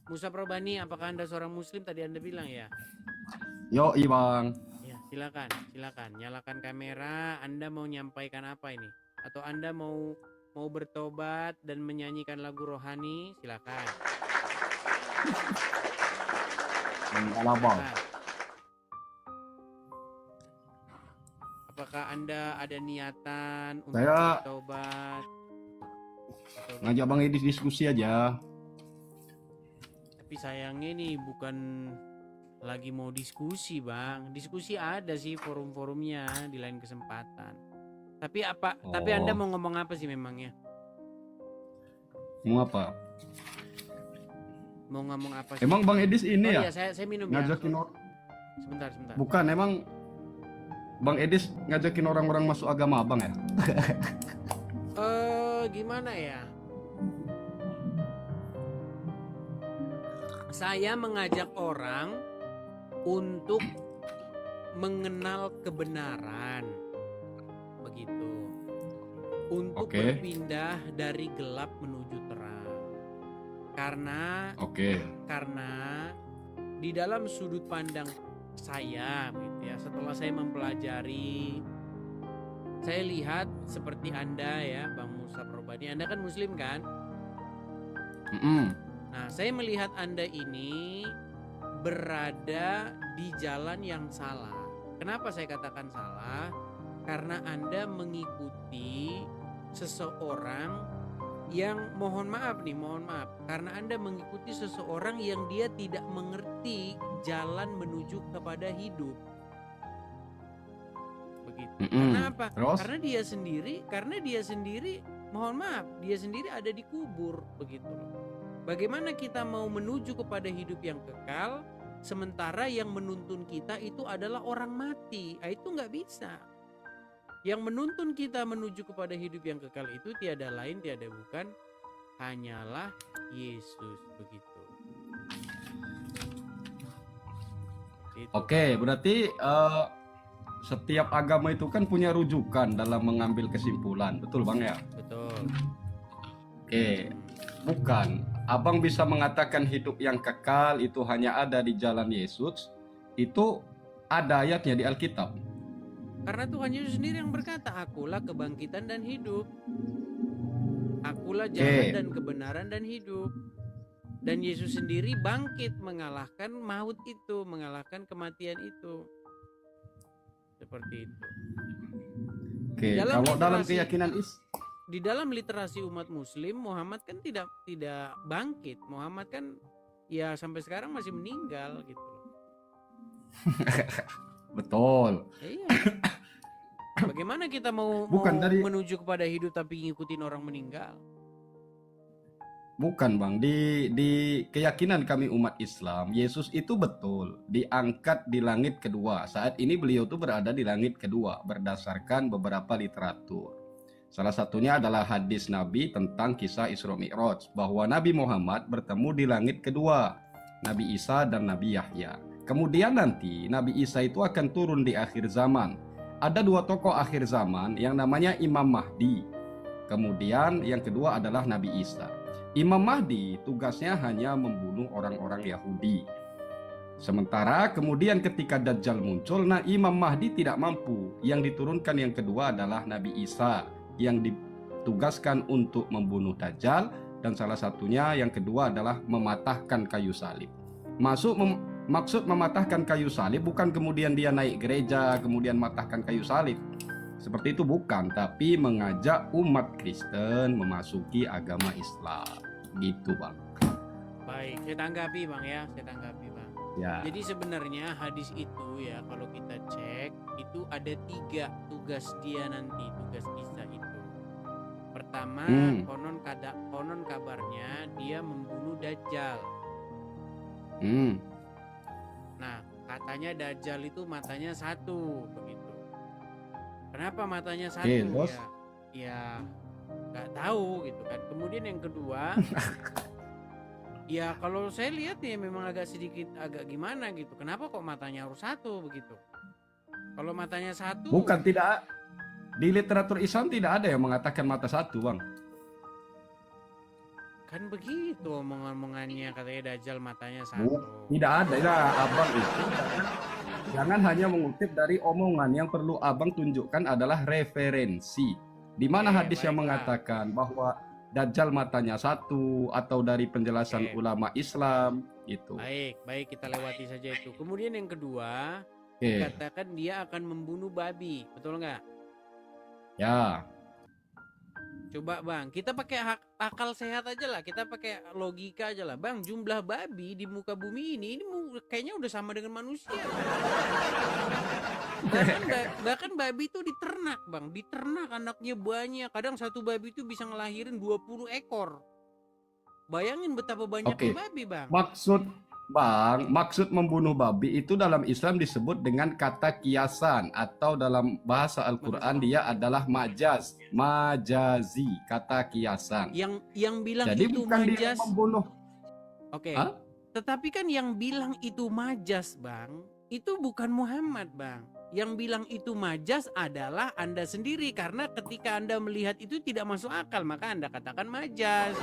Musa Probani, apakah Anda seorang Muslim? Tadi Anda bilang ya. Yo, Bang. Ya, silakan. Nyalakan kamera. Anda mau nyampaikan apa ini? Atau Anda mau bertobat dan menyanyikan lagu rohani? Silakan. Bang. Apakah Anda ada niatan untuk Saya bertobat? ngajak Bang Edis diskusi aja. Tapi sayangnya nih bukan lagi mau diskusi, Bang. Diskusi ada sih forum-forumnya di lain kesempatan. Tapi Anda mau ngomong apa sih memangnya? Mau apa? Mau ngomong apa sih? Emang Bang Edis ini ya? Iya, saya minum ngajakin ya. Sebentar. Bukan, emang Bang Edis ngajakin orang-orang masuk agama Abang ya? Gimana ya? Saya mengajak orang untuk mengenal kebenaran. Begitu. Untuk berpindah dari gelap menuju terang. Karena di dalam sudut pandang saya gitu ya, setelah saya mempelajari, saya lihat seperti Anda ya, Bang Musa Probani, Anda kan Muslim kan? Nah, saya melihat Anda ini berada di jalan yang salah. Kenapa saya katakan salah? Karena Anda mengikuti seseorang yang mohon maaf, karena Anda mengikuti seseorang yang dia tidak mengerti jalan menuju kepada hidup. Begitu. Kenapa? Karena dia sendiri, mohon maaf, dia sendiri ada di kubur, begitu loh. Bagaimana kita mau menuju kepada hidup yang kekal, sementara yang menuntun kita itu adalah orang mati? Itu nggak bisa. Yang menuntun kita menuju kepada hidup yang kekal itu tiada lain, tiada bukan, hanyalah Yesus, begitu. Oke, berarti setiap agama itu kan punya rujukan dalam mengambil kesimpulan, betul Bang ya? Betul. Oke, bukan. Abang bisa mengatakan hidup yang kekal itu hanya ada di jalan Yesus, itu ada ayatnya di Alkitab. Karena Tuhan Yesus sendiri yang berkata, akulah kebangkitan dan hidup. Akulah jalan dan kebenaran dan hidup. Dan Yesus sendiri bangkit mengalahkan maut itu, mengalahkan kematian itu. Seperti itu. Oke, kalau dalam keyakinan di dalam literasi umat Muslim, Muhammad kan tidak bangkit. Muhammad kan ya sampai sekarang masih meninggal gitu. Betul. Iya. Bagaimana kita mau menuju kepada hidup tapi ngikutin orang meninggal? Bukan Bang, di keyakinan kami umat Islam, Yesus itu betul diangkat di langit kedua. Saat ini beliau tuh berada di langit kedua berdasarkan beberapa literatur. Salah satunya adalah hadis Nabi tentang kisah Isra Mi'raj, bahwa Nabi Muhammad bertemu di langit kedua, Nabi Isa dan Nabi Yahya. Kemudian nanti Nabi Isa itu akan turun di akhir zaman. Ada dua tokoh akhir zaman yang namanya Imam Mahdi. Kemudian yang kedua adalah Nabi Isa. Imam Mahdi tugasnya hanya membunuh orang-orang Yahudi. Sementara kemudian ketika Dajjal muncul, nah Imam Mahdi tidak mampu. Yang diturunkan yang kedua adalah Nabi Isa yang ditugaskan untuk membunuh Dajjal, dan salah satunya yang kedua adalah mematahkan kayu salib. Maksud mematahkan kayu salib bukan kemudian dia naik gereja kemudian matahkan kayu salib. Seperti itu bukan, tapi mengajak umat Kristen memasuki agama Islam. Gitu Bang. Baik, saya tanggapi Bang ya, Ya. Jadi sebenarnya hadis itu ya kalau kita cek itu ada 3 tugas dia nanti, tugas Isa itu. Pertama, konon kabarnya dia membunuh Dajjal. Nah, katanya Dajjal itu matanya 1 begitu. Kenapa matanya 1? Ya nggak tahu gitu kan. Kemudian yang kedua, ya kalau saya lihat ya memang agak gimana gitu. Kenapa kok matanya harus 1 begitu? Kalau matanya 1, bukan, tidak. Di literatur Islam tidak ada yang mengatakan mata 1 Bang. Kan begitu omong-omongannya, katanya Dajjal matanya satu. Tidak ada, nah, abang itu jangan hanya mengutip dari omongan. Yang perlu abang tunjukkan adalah referensi. Di mana hadis yang mengatakan bahwa Dajjal matanya satu, atau dari penjelasan ulama Islam itu. Baik, kita lewati saja itu. Kemudian yang kedua, dikatakan dia akan membunuh babi, betul nggak? Ya. Coba bang, kita pakai akal sehat aja lah, kita pakai logika aja lah bang. Jumlah babi di muka bumi ini kayaknya udah sama dengan manusia. bahkan babi itu diternak bang, diternak anaknya banyak. Kadang satu babi itu bisa ngelahirin 20 ekor. Bayangin betapa banyaknya babi bang. Maksud membunuh babi itu dalam Islam disebut dengan kata kiasan, atau dalam bahasa Al-Quran dia adalah majazi, kata kiasan. Yang bilang jadi itu bukan majas. Dia membunuh. Tetapi kan yang bilang itu majas bang, itu bukan Muhammad bang. Yang bilang itu majas adalah Anda sendiri, karena ketika Anda melihat itu tidak masuk akal, maka Anda katakan majas.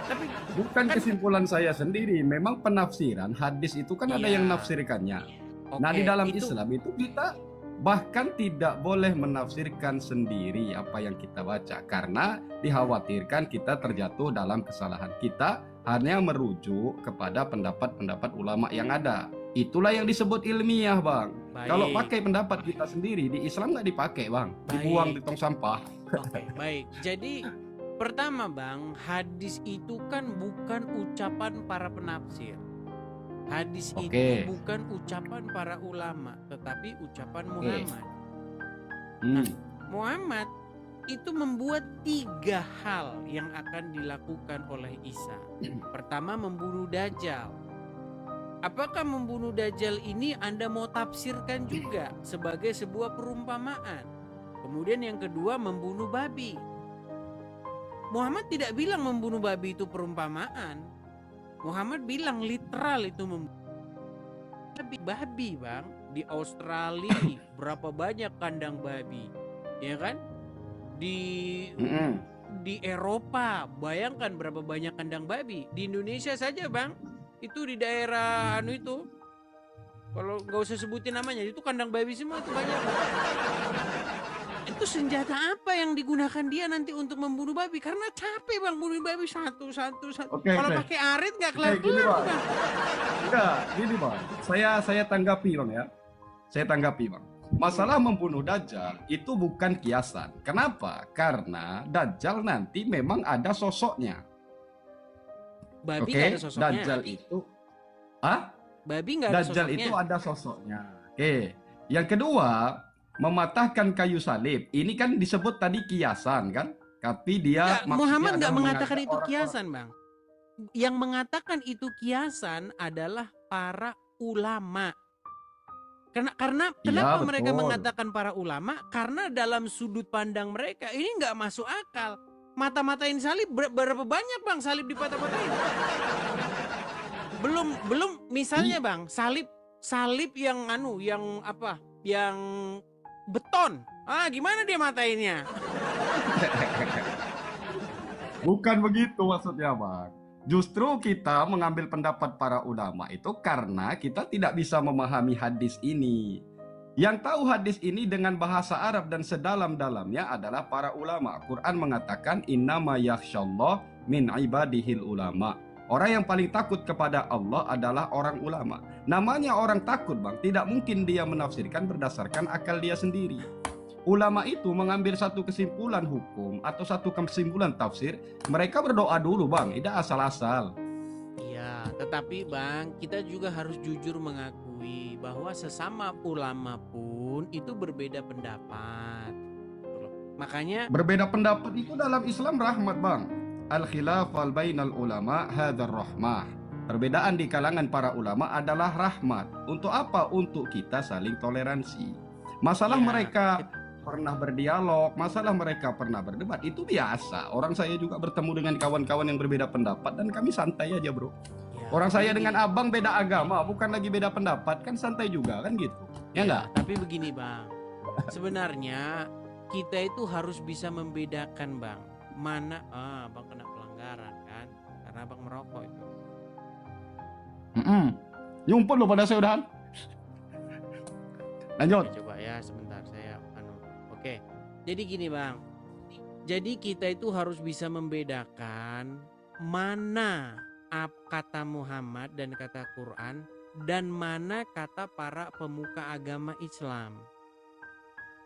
Tapi bukan kan, kesimpulan saya sendiri, memang penafsiran hadis itu kan ada yang menafsirkannya. Nah, di dalam Islam itu kita bahkan tidak boleh menafsirkan sendiri apa yang kita baca, karena dikhawatirkan kita terjatuh dalam kesalahan. Kita hanya merujuk kepada pendapat-pendapat ulama yang ada. Itulah yang disebut ilmiah bang. Kalau pakai pendapat kita sendiri di Islam nggak dipakai bang, dibuang di tong sampah. Baik, jadi pertama bang, hadis itu kan bukan ucapan para penafsir. Hadis itu bukan ucapan para ulama, tetapi ucapan Muhammad. Nah, Muhammad itu membuat 3 hal yang akan dilakukan oleh Isa. Pertama, membunuh Dajjal. Apakah membunuh Dajjal ini Anda mau tafsirkan juga sebagai sebuah perumpamaan? Kemudian yang kedua, membunuh babi. Muhammad tidak bilang membunuh babi itu perumpamaan. Muhammad bilang literal itu babi bang. Di Australia berapa banyak kandang babi, ya kan? Di Eropa bayangkan berapa banyak kandang babi. Di Indonesia saja bang, itu di daerah itu, kalau nggak usah sebutin namanya, itu kandang babi semua, itu banyak. Itu senjata apa yang digunakan dia nanti untuk membunuh babi? Karena capek bang, bunuh babi satu. Kalau pakai arit nggak kelar-kelar bang. Enggak, gini bang, saya tanggapi bang ya. Saya tanggapi bang. Masalah membunuh Dajjal itu bukan kiasan. Kenapa? Karena Dajjal nanti memang ada sosoknya. Babi nggak ada sosoknya. Dajjal itu, babi nggak ada Dajjal sosoknya. itu ada sosoknya. Yang kedua, mematahkan kayu salib. Ini kan disebut tadi kiasan kan? Tapi dia Muhammad nggak mengatakan itu kiasan bang. Yang mengatakan itu kiasan adalah para ulama. Kenapa mereka mengatakan para ulama? Karena dalam sudut pandang mereka ini nggak masuk akal. Mata-matain salib, berapa banyak bang salib dipatah-patahin? Belum misalnya bang, salib yang yang beton. Gimana dia matainnya? Bukan begitu maksudnya bang. Justru kita mengambil pendapat para ulama itu karena kita tidak bisa memahami hadis ini. Yang tahu hadis ini dengan bahasa Arab dan sedalam-dalamnya adalah para ulama. Quran mengatakan innama yakhsyallah min ibadihil ulama. Orang yang paling takut kepada Allah adalah orang ulama. Namanya orang takut bang, tidak mungkin dia menafsirkan berdasarkan akal dia sendiri. Ulama itu mengambil satu kesimpulan hukum atau satu kesimpulan tafsir, mereka berdoa dulu bang, tidak asal-asal. Iya, tetapi bang, kita juga harus jujur mengakui bahwa sesama ulama pun itu berbeda pendapat. Makanya berbeda pendapat itu dalam Islam rahmat bang. Al-khilafal bainal ulama hadzal rahmah. Perbedaan di kalangan para ulama adalah rahmat. Untuk apa? Untuk kita saling toleransi. Masalah mereka pernah berdialog, masalah mereka pernah berdebat, itu biasa. Orang saya juga bertemu dengan kawan-kawan yang berbeda pendapat dan kami santai aja bro. Orang saya dengan abang beda agama, bukan lagi beda pendapat, kan santai juga kan gitu. Ya enggak? Tapi begini bang, sebenarnya kita itu harus bisa membedakan bang, mana bang kena pelanggaran. ngerokok itu. Nyumput lo pada saya udahan. Lanjut. Oke, coba ya sebentar saya Oke. Jadi gini Bang. Jadi kita itu harus bisa membedakan mana kata Muhammad dan kata Quran dan mana kata para pemuka agama Islam.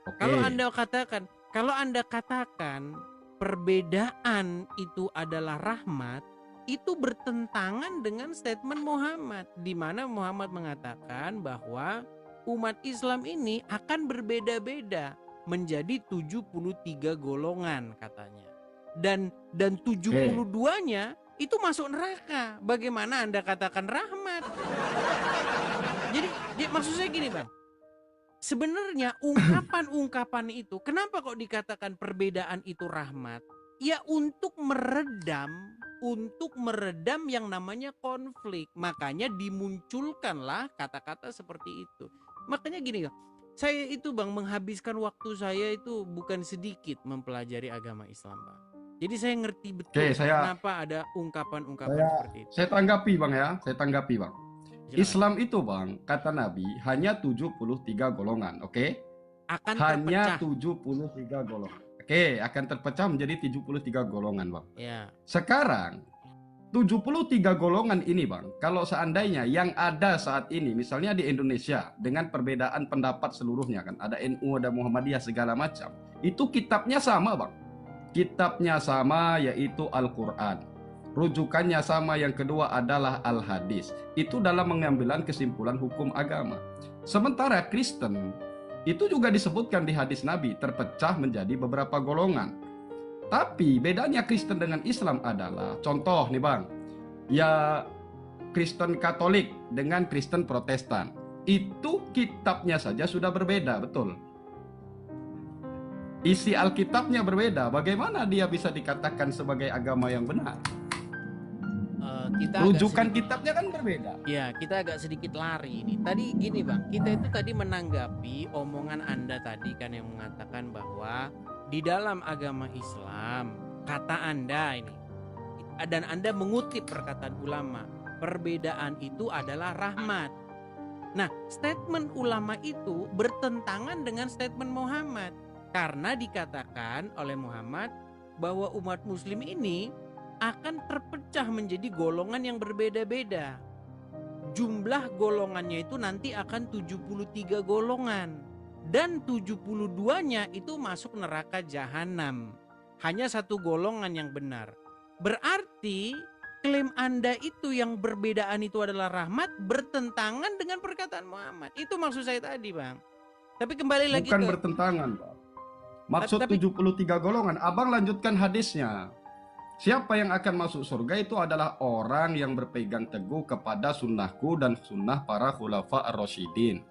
Oke. Kalau Anda katakan perbedaan itu adalah rahmat, itu bertentangan dengan statement Muhammad, di mana Muhammad mengatakan bahwa umat Islam ini akan berbeda-beda menjadi 73 golongan katanya. Dan 72-nya itu masuk neraka. Bagaimana Anda katakan rahmat? Jadi maksud saya gini Bang. Sebenarnya ungkapan-ungkapan itu kenapa kok dikatakan perbedaan itu rahmat? Ya untuk meredam yang namanya konflik. Makanya dimunculkanlah kata-kata seperti itu. Makanya gini saya itu Bang menghabiskan waktu saya itu bukan sedikit mempelajari agama Islam Bang. Jadi saya ngerti betul kenapa ada ungkapan-ungkapan seperti itu. Saya tanggapi Bang ya, Bang. Jelas. Islam itu Bang, kata Nabi hanya 73 golongan, oke? Hanya 73 golongan. Oke, akan terpecah menjadi 73 golongan Bang. Ya. Sekarang 73 golongan ini Bang, kalau seandainya yang ada saat ini, misalnya di Indonesia dengan perbedaan pendapat seluruhnya kan, ada NU, ada Muhammadiyah segala macam, itu kitabnya sama Bang. Kitabnya sama yaitu Al-Quran. Rujukannya sama, yang kedua adalah Al-Hadis. Itu dalam mengambilan kesimpulan hukum agama. Sementara Kristen itu juga disebutkan di hadis Nabi terpecah menjadi beberapa golongan. Tapi bedanya Kristen dengan Islam adalah, contoh nih Bang, ya Kristen Katolik dengan Kristen Protestan, itu kitabnya saja sudah berbeda, betul. Isi Alkitabnya berbeda, bagaimana dia bisa dikatakan sebagai agama yang benar? Rujukan kitabnya kan berbeda. Ya, kita agak sedikit lari ini. Tadi gini Bang, kita itu tadi menanggapi omongan Anda tadi kan yang mengatakan bahwa di dalam agama Islam, kata Anda ini, dan Anda mengutip perkataan ulama, perbedaan itu adalah rahmat. Nah, statement ulama itu bertentangan dengan statement Muhammad. Karena dikatakan oleh Muhammad bahwa umat muslim ini akan terpecah menjadi golongan yang berbeda-beda. Jumlah golongannya itu nanti akan 73 golongan. Dan 72-nya itu masuk neraka jahanam. Hanya satu golongan yang benar. Berarti klaim Anda itu yang berbedaan itu adalah rahmat bertentangan dengan perkataan Muhammad. Itu maksud saya tadi Bang. Tapi kembali lagi bukan bertentangan Bang. Maksud 73 golongan, Abang lanjutkan hadisnya. Siapa yang akan masuk surga itu adalah orang yang berpegang teguh kepada sunnahku dan sunnah para khulafa ar-rasyidin.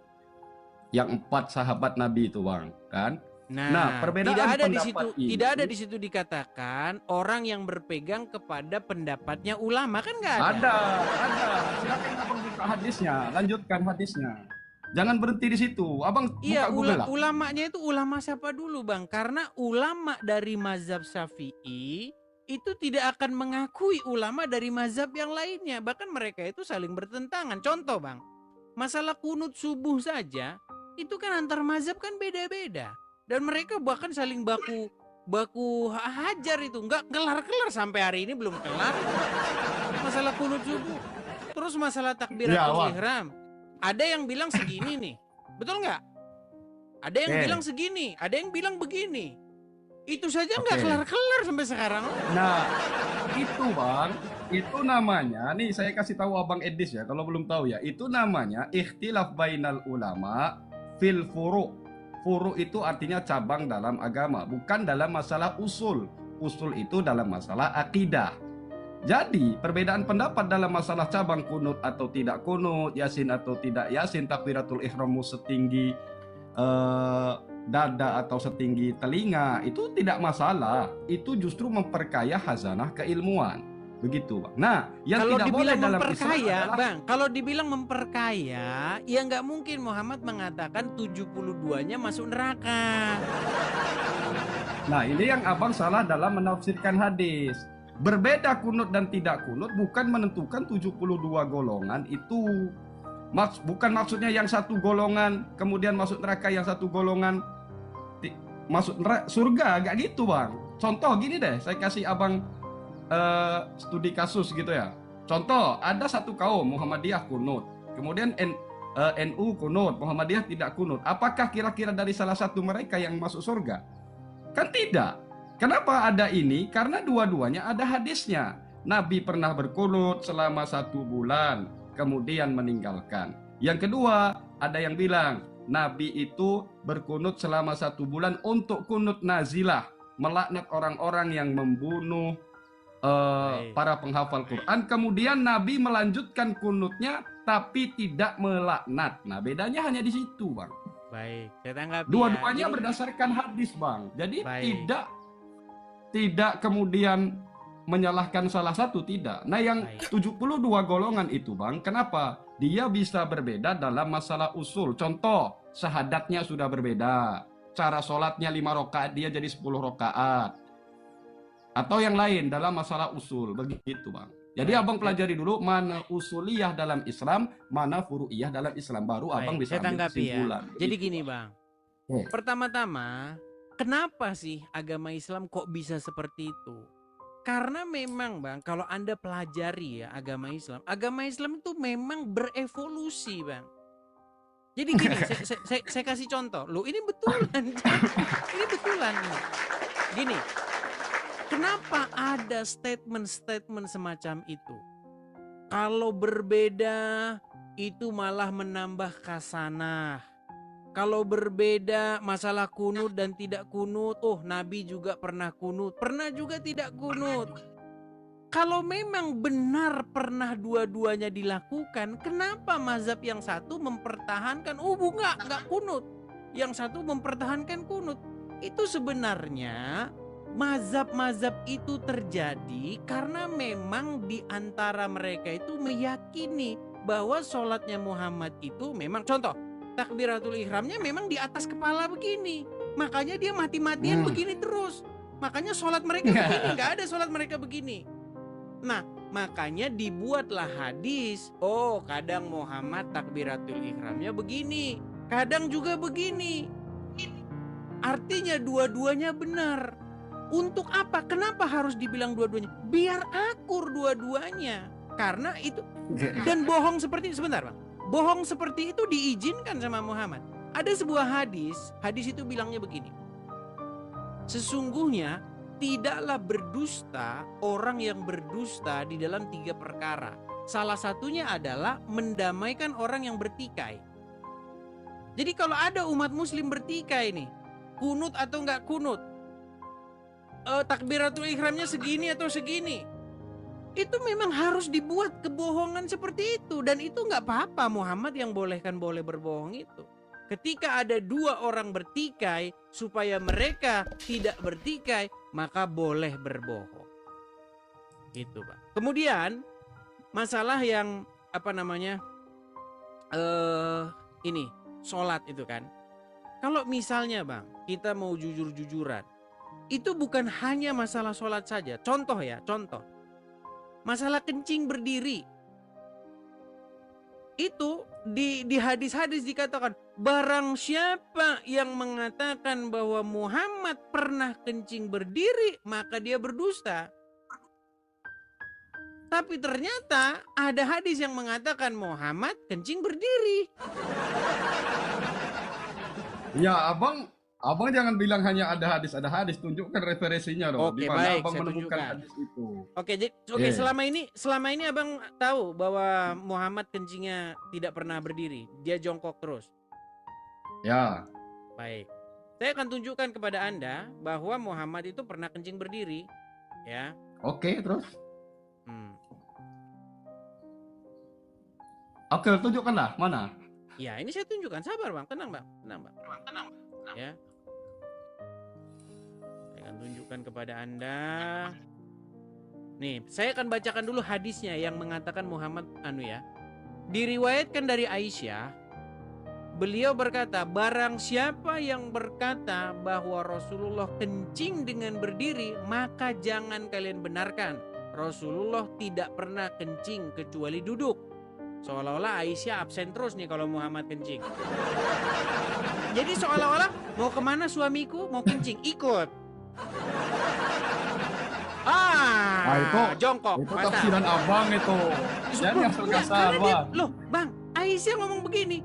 Yang 4 sahabat Nabi itu Bang, kan? Nah, perbedaan tidak ada di situ dikatakan orang yang berpegang kepada pendapatnya ulama, kan nggak ada. Silakan Abang buka hadisnya, lanjutkan hadisnya. Jangan berhenti di situ. Abang buka Google lah. Ulamanya itu ulama siapa dulu Bang? Karena ulama dari mazhab Syafi'i itu tidak akan mengakui ulama dari mazhab yang lainnya. Bahkan mereka itu saling bertentangan. Contoh Bang, masalah kunut subuh saja itu kan antar mazhab kan beda-beda. Dan mereka bahkan saling baku hajar itu. Nggak kelar-kelar sampai hari ini belum kelar. Masalah kunut subuh. Terus masalah takbiratul ihram. Ada yang bilang segini nih. Betul nggak? Ada yang bilang segini. Ada yang bilang begini. Itu saja nggak kelar-kelar sampai sekarang. Nah, itu Bang, itu namanya, nih saya kasih tahu Abang Edis ya, kalau belum tahu ya, itu namanya ikhtilaf bainal ulama fil furu'. Furu' itu artinya cabang dalam agama, bukan dalam masalah usul. Usul itu dalam masalah akidah. Jadi, perbedaan pendapat dalam masalah cabang kunut atau tidak kunut, yasin atau tidak yasin, takbiratul ihrammu setinggi dada atau setinggi telinga, itu tidak masalah. Itu justru memperkaya hazanah keilmuan. Begitu Bang. Nah, yang kalau tidak boleh dalam memperkaya Islam adalah, Bang, kalau dibilang memperkaya, ya nggak mungkin Muhammad mengatakan 72-nya masuk neraka. Nah, ini yang Abang salah dalam menafsirkan hadis. Berbeda kunut dan tidak kunut bukan menentukan 72 golongan itu. Bukan maksudnya yang satu golongan kemudian masuk neraka, yang satu golongan masuk surga, gak gitu Bang. Contoh gini deh, saya kasih abang studi kasus gitu ya. Contoh, ada satu kaum Muhammadiyah kunut, kemudian NU kunut, Muhammadiyah tidak kunut. Apakah kira-kira dari salah satu mereka yang masuk surga? Kan tidak. Kenapa ada ini? Karena dua-duanya ada hadisnya. Nabi pernah berkunut selama 1 bulan, kemudian meninggalkan. Yang kedua, ada yang bilang, Nabi itu berkunut selama 1 bulan untuk kunut nazilah, melaknat orang-orang yang membunuh para penghafal Quran. Kemudian Nabi melanjutkan kunutnya, tapi tidak melaknat. Nah, bedanya hanya di situ, Bang. Baik, saya tanggapi. Dua-duanya berdasarkan hadis, Bang. Jadi tidak kemudian menyalahkan salah satu, tidak. Nah, yang 72 golongan itu, Bang, kenapa? Dia bisa berbeda dalam masalah usul. Contoh, syahadatnya sudah berbeda. Cara sholatnya 5 rakaat, dia jadi 10 rakaat. Atau yang lain dalam masalah usul. Begitu, Bang. Jadi abang pelajari dulu mana usuliyah dalam Islam, mana furu'iyah dalam Islam. Baru abang bisa ambil kesimpulan. Ya. Jadi gini, Bang. Pertama-tama, kenapa sih agama Islam kok bisa seperti itu? Karena memang, Bang, kalau Anda pelajari ya agama Islam itu memang berevolusi, Bang. Jadi gini, saya kasih contoh. Loh, ini betulan. Ini betulan. Gini, kenapa ada statement-statement semacam itu? Kalau berbeda, itu malah menambah kasanah. Kalau berbeda masalah kunut dan tidak kunut, oh Nabi juga pernah kunut, pernah juga tidak kunut. Kalau memang benar pernah dua-duanya dilakukan, kenapa mazhab yang satu mempertahankan, enggak kunut, yang satu mempertahankan kunut? Itu sebenarnya mazhab-mazhab itu terjadi karena memang di antara mereka itu meyakini bahwa sholatnya Muhammad itu memang, contoh, takbiratul ihramnya memang di atas kepala begini, makanya dia mati-matian begini terus. Makanya sholat mereka begini, nggak ada sholat mereka begini. Nah, makanya dibuatlah hadis. Oh, kadang Muhammad takbiratul ihramnya begini, kadang juga begini. Artinya dua-duanya benar. Untuk apa? Kenapa harus dibilang dua-duanya? Biar akur dua-duanya. Karena itu, dan bohong seperti itu, sebentar Bang. Bohong seperti itu diizinkan sama Muhammad. Ada sebuah hadis itu bilangnya begini. Sesungguhnya tidaklah berdusta orang yang berdusta di dalam 3 perkara. Salah satunya adalah mendamaikan orang yang bertikai. Jadi kalau ada umat muslim bertikai nih, kunut atau enggak kunut, takbiratul ihramnya segini atau segini, itu memang harus dibuat kebohongan seperti itu. Dan itu nggak apa-apa, Muhammad yang boleh berbohong itu. Ketika ada 2 orang bertikai, supaya mereka tidak bertikai, maka boleh berbohong. Itu, Pak. Kemudian masalah yang ini sholat itu kan. Kalau misalnya Bang, kita mau jujur-jujuran, itu bukan hanya masalah sholat saja. Contoh. Masalah kencing berdiri. Itu di hadis-hadis dikatakan, barang siapa yang mengatakan bahwa Muhammad pernah kencing berdiri, maka dia berdusta. Tapi ternyata ada hadis yang mengatakan Muhammad kencing berdiri. Ya, Abang jangan bilang hanya ada hadis, tunjukkan referensinya dong. Oke, di mana baik, Abang saya menemukan tunjukkan. hadis itu. Oke, selama ini Abang tahu bahwa Muhammad kencingnya tidak pernah berdiri, dia jongkok terus. Ya. Baik. Saya akan tunjukkan kepada Anda bahwa Muhammad itu pernah kencing berdiri, ya. Oke, terus. Oke, tunjukkanlah mana. Ya, ini saya tunjukkan. Sabar, Bang. Tenang, Bang. Ya. Saya akan tunjukkan kepada Anda. Nih, saya akan bacakan dulu hadisnya yang mengatakan Muhammad Diriwayatkan dari Aisyah Beliau berkata, barang siapa yang berkata bahwa Rasulullah kencing dengan berdiri, maka jangan kalian benarkan. Rasulullah tidak pernah kencing kecuali duduk. Seolah-olah Aisyah absen terus nih kalau Muhammad kencing. Jadi seolah-olah mau kemana suamiku, mau kencing, ikut. itu jongkok. itu tafsiran abang itu. Jangan asal salah. Loh bang, Aisyah ngomong begini.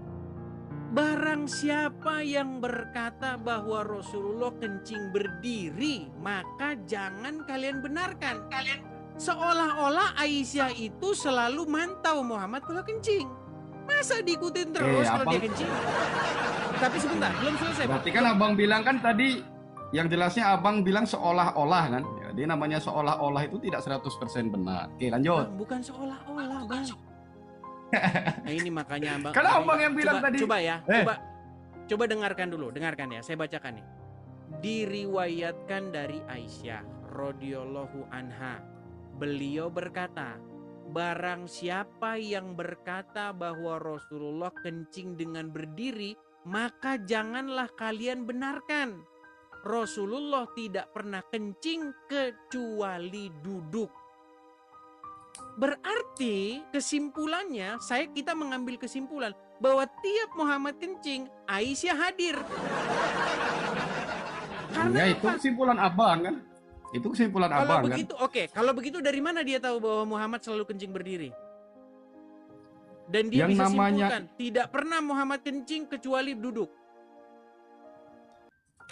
Barang siapa yang berkata bahwa Rasulullah kencing berdiri, maka jangan kalian benarkan. Seolah-olah Aisyah itu selalu mantau Muhammad kalau kencing. Masa diikutin terus kalau dia kencing? Tapi sebentar, belum selesai. Berarti kan abang bilang kan tadi, yang jelasnya abang bilang seolah-olah kan. Jadi namanya seolah-olah itu tidak 100% benar. Oke, lanjut. Bang, bukan seolah-olah, Bang. Nah ini makanya abang. Karena abang yang bilang tadi. Coba ya, coba dengarkan dulu, dengarkan ya. Saya bacakan nih. Diriwayatkan dari Aisyah radhiyallahu anha. Beliau berkata, barang siapa yang berkata bahwa Rasulullah kencing dengan berdiri, maka janganlah kalian benarkan. Rasulullah tidak pernah kencing kecuali duduk. Berarti kesimpulannya, kita mengambil kesimpulan bahwa tiap Muhammad kencing, Aisyah hadir. Karena itu kesimpulan abang kan? Itu kesimpulan abang kan? Kalau begitu dari mana dia tahu bahwa Muhammad selalu kencing berdiri? Dan dia yang bisa namanya... simpulkan, tidak pernah Muhammad kencing kecuali duduk.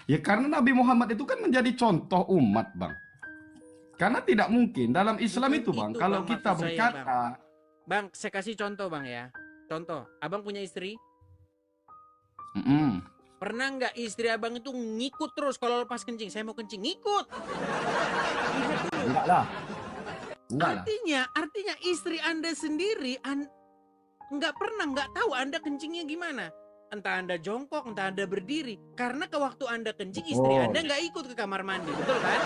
Ya karena Nabi Muhammad itu kan menjadi contoh umat, Bang. Karena tidak mungkin dalam Islam itu, Bang, kalau Bang, kita berkata... Bang, saya kasih contoh, Bang ya. Contoh, abang punya istri? Pernah nggak istri abang itu ngikut terus kalau lepas kencing? Saya mau kencing, ngikut. Enggak lah. Artinya istri Anda sendiri nggak tahu Anda kencingnya gimana. Entah Anda jongkok, entah Anda berdiri. Karena ke waktu Anda kencing, istri Anda nggak ikut ke kamar mandi, betul kan?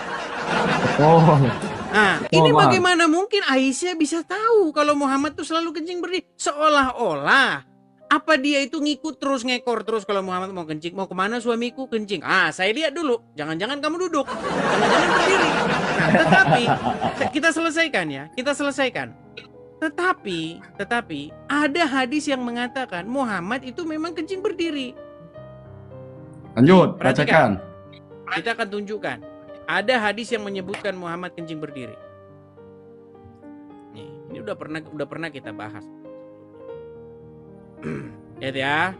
Nah, ini bagaimana mungkin Aisyah bisa tahu kalau Muhammad tuh selalu kencing berdiri? Seolah-olah apa dia itu ngikut terus, ngekor terus kalau Muhammad mau kencing. Mau kemana suamiku kencing? Saya lihat dulu. Jangan-jangan kamu duduk. Jangan-jangan berdiri. Nah, tetapi kita selesaikan. Tetapi ada hadis yang mengatakan Muhammad itu memang kencing berdiri. Lanjut, bacakan. Kita akan tunjukkan. Ada hadis yang menyebutkan Muhammad kencing berdiri. Nih, ini udah pernah kita bahas. Lihat ya.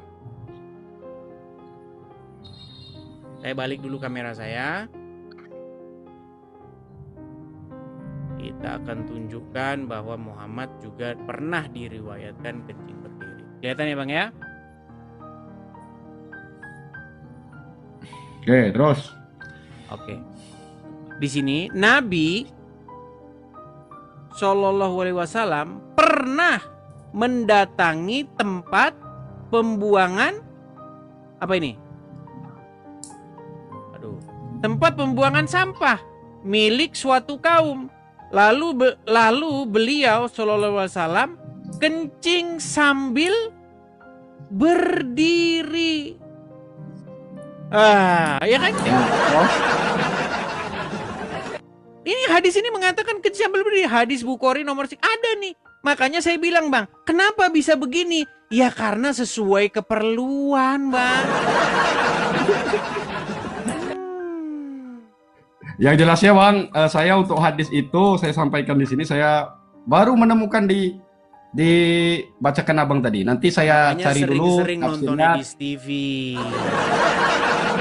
Saya balik dulu kamera saya. Kita akan tunjukkan bahwa Muhammad juga pernah diriwayatkan kencing berdiri. Kelihatan ya Bang ya? Oke, terus. Oke. Di sini Nabi Shallallahu Alaihi Wasallam pernah mendatangi tempat pembuangan apa ini? Tempat pembuangan sampah milik suatu kaum. Lalu beliau Shallallahu Alaihi Wasallam kencing sambil berdiri. Ya kan? Ini hadis ini mengatakan kencing sambil berdiri. Hadis Bukhari nomor ada nih. Makanya saya bilang Bang, kenapa bisa begini? Ya karena sesuai keperluan Bang. Yang jelasnya Bang, saya untuk hadis itu saya sampaikan di sini, saya baru menemukan bacakan Abang tadi. Nanti saya cari dulu sering nonton di TV.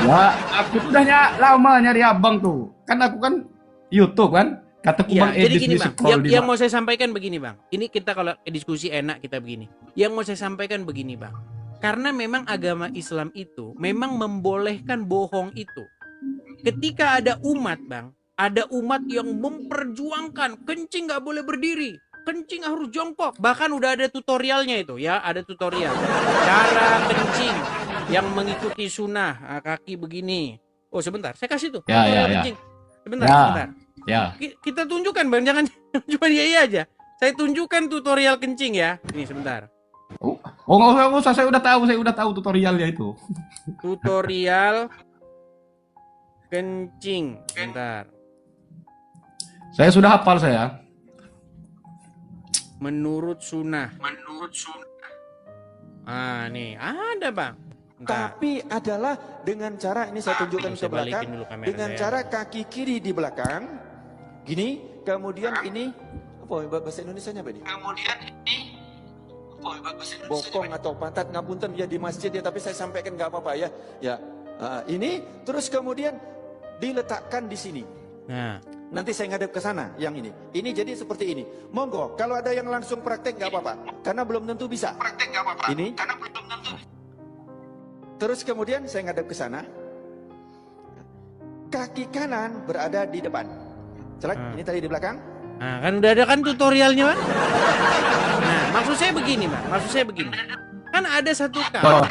Ya, aku udah lama nyari Abang tuh. Kan aku kan YouTube kan. Kataku Bang jadi gini Bang, yang mau saya sampaikan begini Bang. Ini kita kalau diskusi enak kita begini. Yang mau saya sampaikan begini Bang. Karena memang agama Islam itu memang membolehkan bohong itu. Ketika ada umat Bang, ada umat yang memperjuangkan kencing nggak boleh berdiri, kencing harus jongkok. Bahkan udah ada tutorialnya itu ya, ada tutorial cara kencing yang mengikuti sunnah, kaki begini. Oh sebentar, saya kasih tuh tutorial kencing. Sebentar. Ya. Kita tunjukkan Bang, jangan cuma dia aja. Saya tunjukkan tutorial kencing ya. Ini sebentar. Oh, nggak usah, saya udah tahu tutorialnya itu. Tutorial kencing. Bentar. Saya sudah hafal saya. Menurut sunnah. Ah, nih ada bang. Bentar. Tapi adalah dengan cara, ini saya tunjukkan ke Saya balikin belakang, dulu kamera dengan saya. cara kaki kiri di belakang, gini, kemudian ini, apa bahasa Indonesianya apa ini? Bokong atau pantat, ngapunten ya di masjid ya, tapi saya sampaikan nggak apa-apa ya. Ya, ini terus kemudian diletakkan di sini. Nah, Nanti saya ngadep ke sana yang ini. Ini jadi seperti ini. Monggo, kalau ada yang langsung praktek nggak apa-apa, karena belum tentu bisa. Ini. Terus kemudian saya ngadep ke sana. Kaki kanan berada di depan. Celak, ini tadi di belakang. nah kan udah ada kan tutorialnya bang. Nah, maksud saya begini bang. Kan ada satu kaum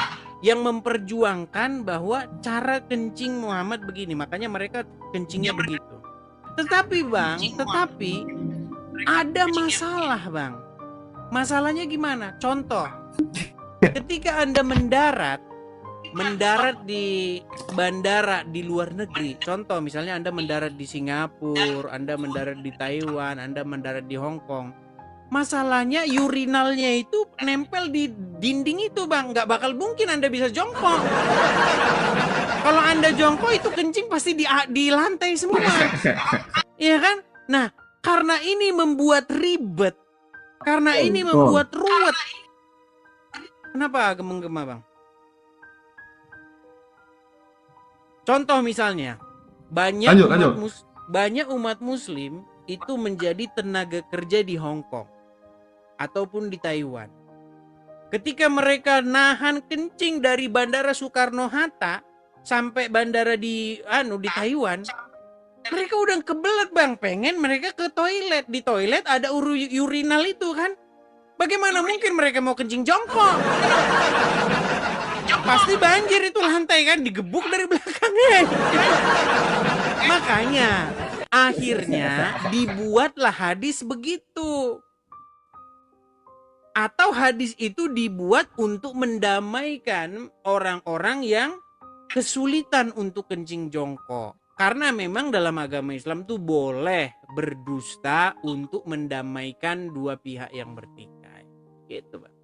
yang memperjuangkan bahwa cara kencing Muhammad begini, makanya mereka kencingnya begitu. Tetapi bang, ada masalah bang. Masalahnya gimana? Contoh, ketika Anda mendarat di bandara di luar negeri. Contoh misalnya Anda mendarat di Singapura, Anda mendarat di Taiwan, Anda mendarat di Hong Kong. Masalahnya urinalnya itu nempel di dinding itu bang, nggak bakal mungkin Anda bisa jongkok. Kalau Anda jongkok itu kencing pasti di lantai semua, iya kan? Nah, karena ini membuat ribet, karena ini membuat ruwet. Kenapa gemeng-gema bang? Contoh misalnya, banyak umat Muslim itu menjadi tenaga kerja di Hong Kong ataupun di Taiwan. Ketika mereka nahan kencing dari Bandara Soekarno-Hatta sampai bandara di Taiwan, mereka udah kebelet bang, pengen mereka ke toilet. Di toilet ada urinal itu kan. Bagaimana mungkin mereka mau kencing jongkok? Pasti banjir itu lantai kan, digebuk dari belakangnya. Makanya akhirnya dibuatlah hadis begitu. Atau hadis itu dibuat untuk mendamaikan orang-orang yang kesulitan untuk kencing jongkok. Karena memang dalam agama Islam tuh boleh berdusta untuk mendamaikan dua pihak yang bertikai. Gitu bang.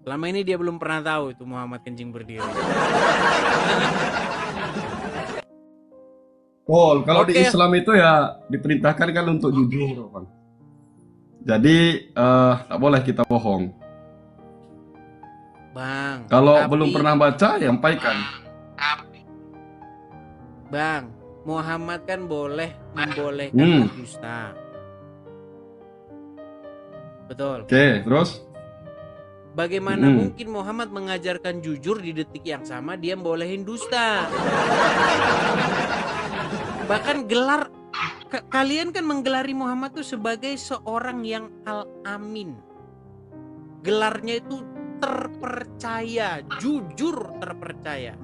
Selama ini dia belum pernah tahu itu Muhammad kencing berdiri. Kalau di Islam itu ya diperintahkan kan untuk jujur, Bang. Jadi tak boleh kita bohong. Bang. Kalau belum pernah baca, ya sampaikan. Bang, Muhammad kan membolehkan berdusta. Betul. Oke, terus? Bagaimana mungkin Muhammad mengajarkan jujur di detik yang sama dia bolehin dusta? Bahkan kalian kan menggelari Muhammad itu sebagai seorang yang al-amin. Gelarnya itu terpercaya, jujur terpercaya.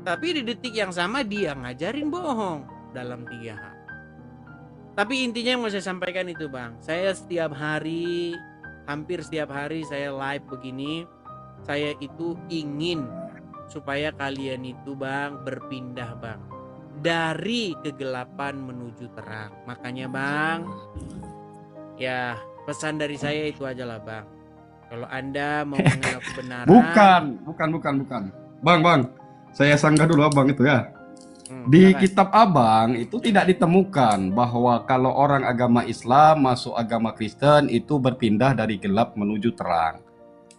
Tapi di detik yang sama dia ngajarin bohong dalam 3 hal. Tapi intinya yang mau saya sampaikan itu bang, saya hampir setiap hari saya live begini. Saya itu ingin supaya kalian itu bang berpindah bang, dari kegelapan menuju terang. Makanya bang, ya pesan dari saya itu aja lah bang. Kalau Anda mau mengenal kebenaran. Bukan. Bang. Saya sanggah dulu abang itu ya. Di kitab abang itu tidak ditemukan bahwa kalau orang agama Islam masuk agama Kristen itu berpindah dari gelap menuju terang.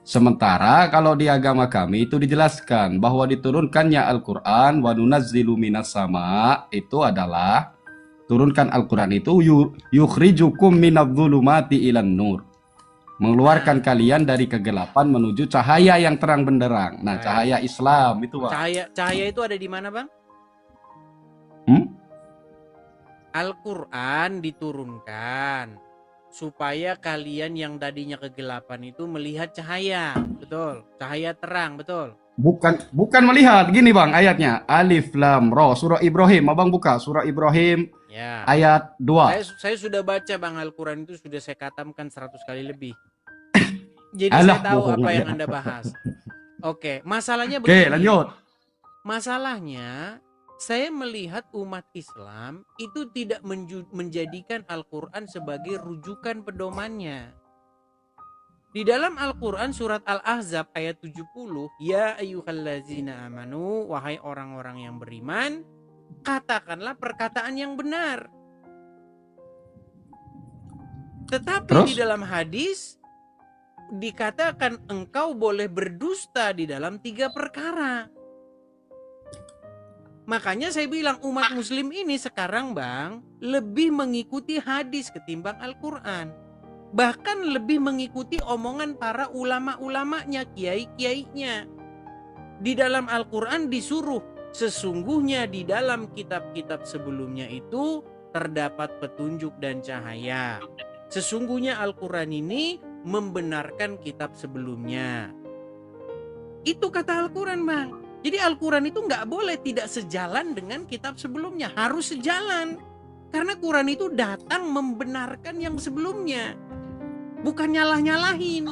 Sementara kalau di agama kami itu dijelaskan bahwa diturunkannya Al-Quran wa nunazzilu minas sama itu adalah turunkan Al-Quran itu yukhrijukum minadh-dhulumati ilan nur, mengeluarkan kalian dari kegelapan menuju cahaya yang terang benderang. Nah, cahaya Islam itu, Pak. Cahaya itu ada di mana, Bang? Al-Quran diturunkan supaya kalian yang tadinya kegelapan itu melihat cahaya, betul? Cahaya terang, betul? Bukan melihat. Gini bang ayatnya, Alif Lam Ra, surah Ibrahim. Abang buka surah Ibrahim Ya. ayat 2. Saya sudah baca Bang Al-Quran itu sudah saya katamkan 100 kali lebih. Jadi Alah, saya tahu bohong apa yang aja. Anda bahas. Oke, masalahnya Oke, begini. lanjut. Masalahnya saya melihat umat Islam itu tidak menjadikan Al-Quran sebagai rujukan pedomannya. Di dalam Al-Quran surat Al-Ahzab ayat 70, ya ayyuhallazina amanu, wahai orang-orang yang beriman, katakanlah perkataan yang benar. Tetapi Terus? di dalam hadis dikatakan engkau boleh berdusta di dalam 3 perkara. Makanya saya bilang umat muslim ini sekarang Bang lebih mengikuti hadis ketimbang Al-Quran. Bahkan lebih mengikuti omongan para ulama-ulamanya, kiai-kiainya. Di dalam Al-Quran disuruh, sesungguhnya di dalam kitab-kitab sebelumnya itu terdapat petunjuk dan cahaya. Sesungguhnya Al-Quran ini membenarkan kitab sebelumnya. Itu kata Al-Quran Bang. Jadi Al-Quran itu nggak boleh tidak sejalan dengan kitab sebelumnya. Harus sejalan. Karena Quran itu datang membenarkan yang sebelumnya. Bukan nyalah-nyalahin.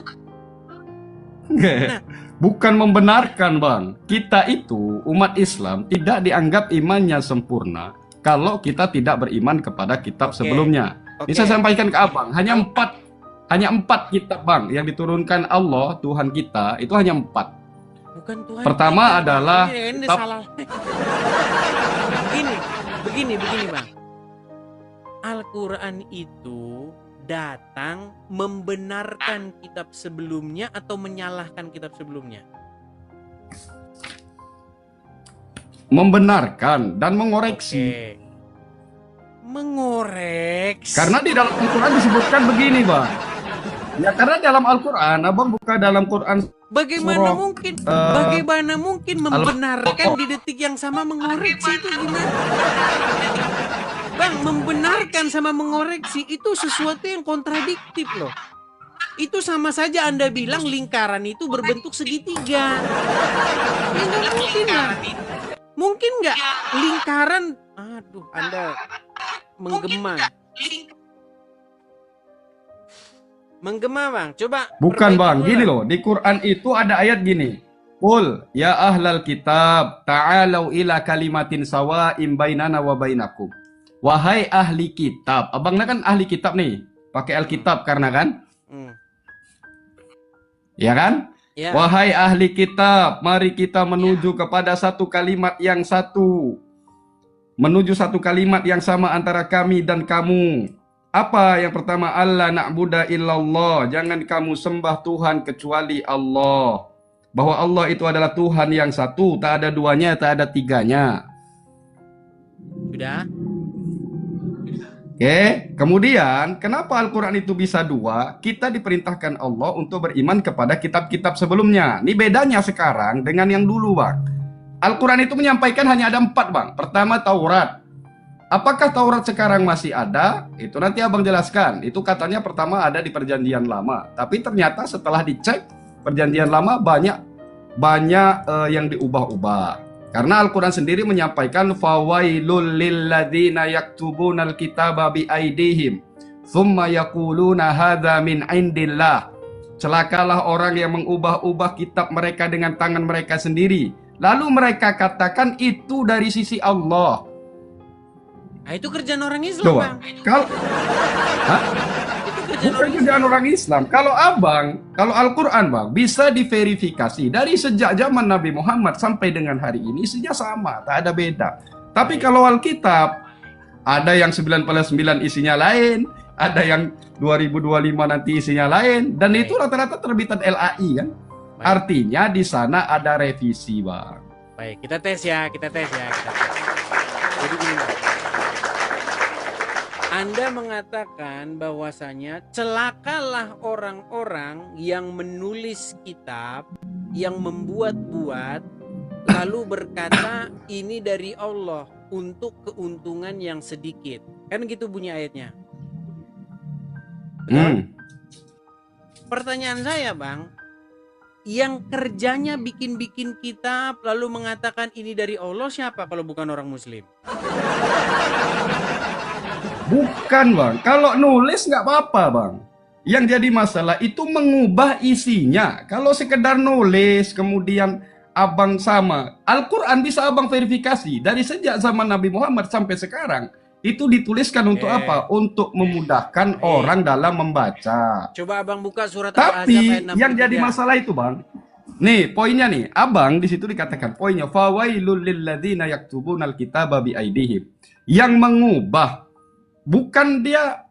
Nah, bukan membenarkan Bang. Kita itu umat Islam tidak dianggap imannya sempurna kalau kita tidak beriman kepada kitab sebelumnya. Ini saya sampaikan ke Abang, hanya empat kitab Bang yang diturunkan Allah Tuhan kita itu hanya 4. Bukan Tuhan. Pertama adalah kitab. Salah. Begini Bang. Al-Quran itu datang membenarkan kitab sebelumnya atau menyalahkan kitab sebelumnya? Membenarkan dan mengoreksi. Oke. Mengoreksi. Karena di dalam Al-Quran disebutkan begini Bang. Ya karena dalam Al-Quran, Abang buka dalam Quran. Bagaimana mungkin membenarkan di detik yang sama mengoreksi itu gimana? Bang, membenarkan sama mengoreksi itu sesuatu yang kontradiktif loh. Itu sama saja Anda bilang lingkaran itu berbentuk segitiga. Ya nggak mungkin lah. Mungkin nggak lingkaran? Aduh, Anda menggema. Menggema Bang, coba. Bukan Bang, gini loh, di Quran itu ada ayat gini. Qul ya ahlal kitab ta'alau ila kalimatin sawa'im bainana wa bainakum. Wahai ahli kitab. Abangnya kan ahli kitab nih, pakai Alkitab karena kan? Ya kan? Ya. Wahai ahli kitab, mari kita menuju kepada satu kalimat yang satu. Menuju satu kalimat yang sama antara kami dan kamu. Apa yang pertama? Allah na'budu illallah. Jangan kamu sembah Tuhan kecuali Allah. Bahwa Allah itu adalah Tuhan yang satu, tak ada duanya, tak ada tiganya. Sudah? Oke, kemudian kenapa Al-Quran itu bisa 2? Kita diperintahkan Allah untuk beriman kepada kitab-kitab sebelumnya. Ini bedanya sekarang dengan yang dulu Bang. Al-Quran itu menyampaikan hanya ada 4 Bang. Pertama Taurat. Apakah Taurat sekarang masih ada? Itu nanti Abang jelaskan. Itu katanya pertama ada di Perjanjian Lama. Tapi ternyata setelah dicek Perjanjian Lama banyak yang diubah-ubah. Karena Al-Quran sendiri menyampaikan fawailul lilladzina yaktubunal kitaba biaidihim thumma yaquluna hadza min indillah. Celakalah orang yang mengubah-ubah kitab mereka dengan tangan mereka sendiri. Lalu mereka katakan itu dari sisi Allah. Nah, itu kerjaan orang Islam, Coba. Bang. Bukan kerjaan orang Islam. Kalau Al-Quran Bang, bisa diverifikasi dari sejak zaman Nabi Muhammad sampai dengan hari ini sejak sama, tak ada beda. Tapi kalau Alkitab, ada yang 99 isinya lain, ada yang 2025 nanti isinya lain, dan itu rata-rata terbitan LAI kan. Artinya di sana ada revisi Bang. Baik, kita tes ya. Jadi gini Bang. Anda mengatakan bahwasanya celakalah orang-orang yang menulis kitab, yang membuat-buat, lalu berkata ini dari Allah untuk keuntungan yang sedikit. Kan gitu bunyi ayatnya. Betul? Pertanyaan saya Bang, yang kerjanya bikin-bikin kitab lalu mengatakan ini dari Allah siapa kalau bukan orang Muslim? Bukan bang, kalau nulis nggak apa-apa bang. Yang jadi masalah itu mengubah isinya. Kalau sekedar nulis kemudian abang sama, Al-Quran bisa abang verifikasi dari sejak zaman Nabi Muhammad sampai sekarang. Itu dituliskan untuk apa? Untuk memudahkan orang dalam membaca. Coba abang buka surat Al-Ahzab Tapi ayat 63. yang jadi masalah itu bang, nih poinnya nih, abang di situ dikatakan poinnya fawailul lilladzina yaktubunal kitaba biaidihim. Yang mengubah, bukan dia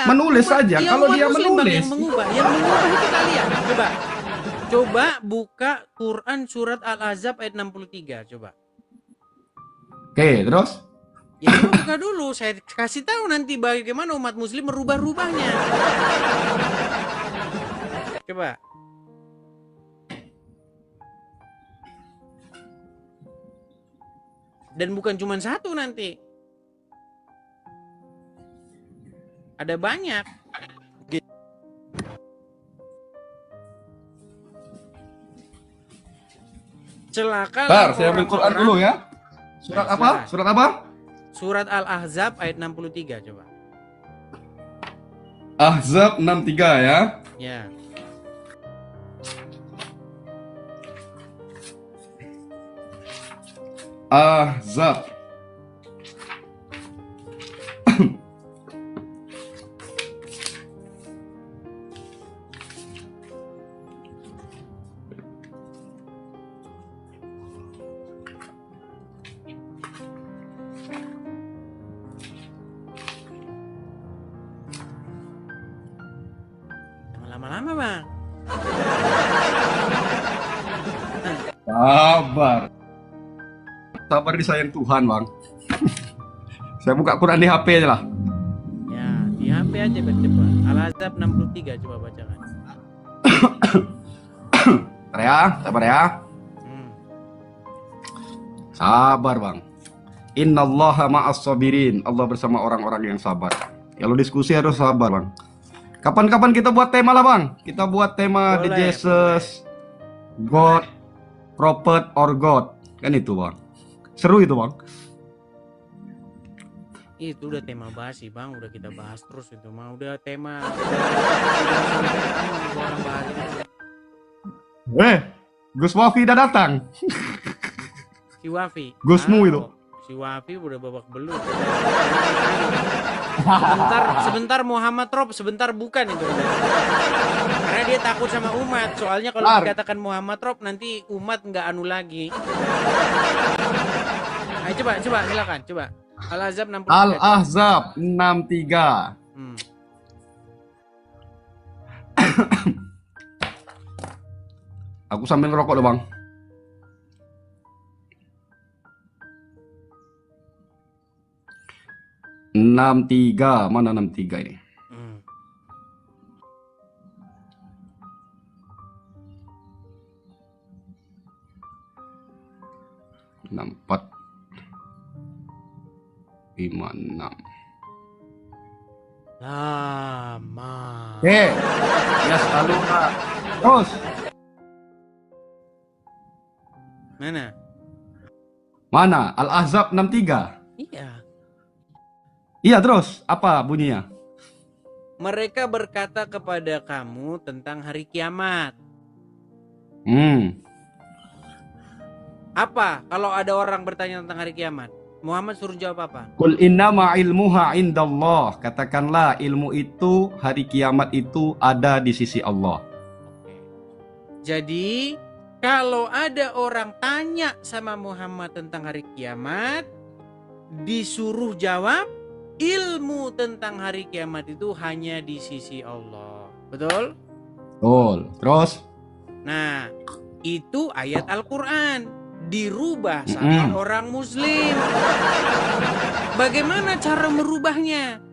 menulis saja. Kalau dia menulis, yang mengubah itu kalian. Coba buka Quran surat Al-Ahzab ayat 63. Coba. Oke, terus? Ya buka dulu, saya kasih tahu nanti bagaimana umat muslim merubah-rubahnya. Coba. Dan bukan cuma satu nanti. Ada banyak. Celaka. Bentar, saya ambil Quran dulu ya. Surat apa? Surat apa? Surat Al-Ahzab ayat 63 coba. Ahzab 63 ya. Ya. Ahzab. Lama-lama bang. Sabar. Sabar disayang Tuhan bang. Saya buka Quran di HP aja lah. Ya, di HP aja cepat. Al-Ahzab 63 coba bacakan. Sabar ya, sabar ya. Sabar bang. Innallaha ma'as sabirin. Allah bersama orang-orang yang sabar. Kalau diskusi harus sabar bang. Kapan-kapan kita buat tema lah bang. Kita buat tema The Jesus, God, Prophet or God. Kan itu bang. Seru itu bang. Itu udah tema bahas sih bang. Udah kita bahas terus itu mah. Udah tema. Gus Wafi udah datang. Si Wafi. Gusmu itu. Si Wafi udah babak belur. Sebentar Muhammad Rob, sebentar bukan itu. Karena dia takut sama umat. Soalnya kalau dikatakan Muhammad Rob nanti umat nggak anu lagi. Ayo coba silakan coba. Al-Ahzab 63. Al-Ahzab 63. Aku sambil ngerokok loh bang. Mana 63 ini? Empat 56. Lama. Ya selalu kak. Terus. Mana? Al-Ahzab 63. Iya. Iya terus apa bunyinya? Mereka berkata kepada kamu tentang hari kiamat. Apa kalau ada orang bertanya tentang hari kiamat? Muhammad suruh jawab apa? Qul innama ilmuha indallah. Katakanlah ilmu itu, hari kiamat itu ada di sisi Allah. Jadi kalau ada orang tanya sama Muhammad tentang hari kiamat, disuruh jawab ilmu tentang hari kiamat itu hanya di sisi Allah. Betul? Betul. Terus? Nah, itu ayat Al-Quran dirubah sama orang muslim. Bagaimana cara merubahnya?